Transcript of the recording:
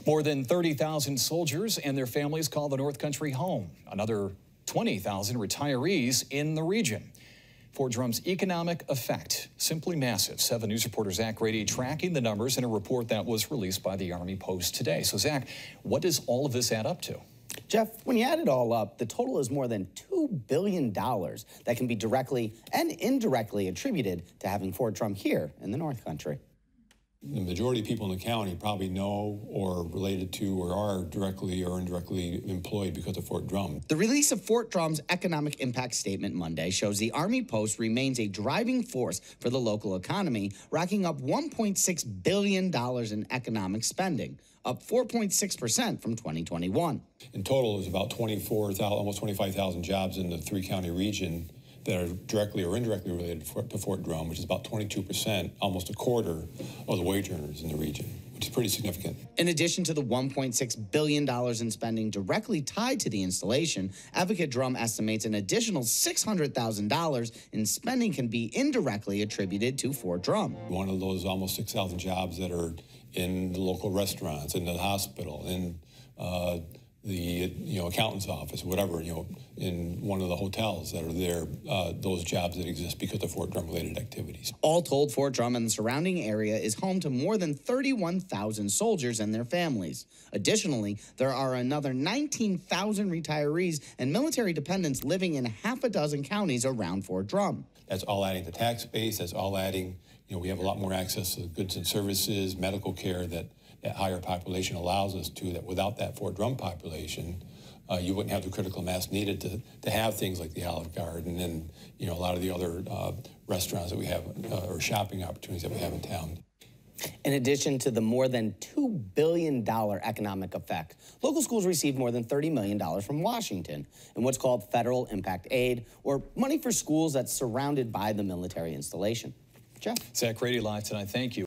More than 30,000 soldiers and their families call the North Country home. Another 20,000 retirees in the region. Fort Drum's economic effect, simply massive. 7 News reporter Zach Grady tracking the numbers in a report that was released by the Army Post today. So Zach, what does all of this add up to? Jeff, when you add it all up, the total is more than $2 billion that can be directly and indirectly attributed to having Fort Drum here in the North Country. The majority of people in the county probably know or related to or are directly or indirectly employed because of Fort Drum. The release of Fort Drum's economic impact statement Monday shows the Army Post remains a driving force for the local economy, racking up $1.6 billion in economic spending, up 4.6% from 2021. In total, there's about 24,000, almost 25,000 jobs in the 3-county region that are directly or indirectly related to Fort Drum, which is about 22%, almost a quarter of the wage earners in the region, which is pretty significant. In addition to the $1.6 billion in spending directly tied to the installation, Advocate Drum estimates an additional $600,000 in spending can be indirectly attributed to Fort Drum. One of those almost 6,000 jobs that are in the local restaurants, in the hospital, in the accountant's office, whatever, in one of the hotels that are there, those jobs that exist because of Fort Drum related activities. All told, Fort Drum and the surrounding area is home to more than 31,000 soldiers and their families. Additionally, there are another 19,000 retirees and military dependents living in half a dozen counties around Fort Drum. That's all adding to tax base, that's all adding, we have a lot more access to goods and services, medical care that higher population allows us to, that without that Fort Drum population, you wouldn't have the critical mass needed to have things like the Olive Garden and a lot of the other restaurants that we have or shopping opportunities that we have in town. In addition to the more than $2 billion economic effect, local schools receive more than $30 million from Washington in what's called federal impact aid, or money for schools that's surrounded by the military installation. Jeff? Zach Grady live tonight. Thank you.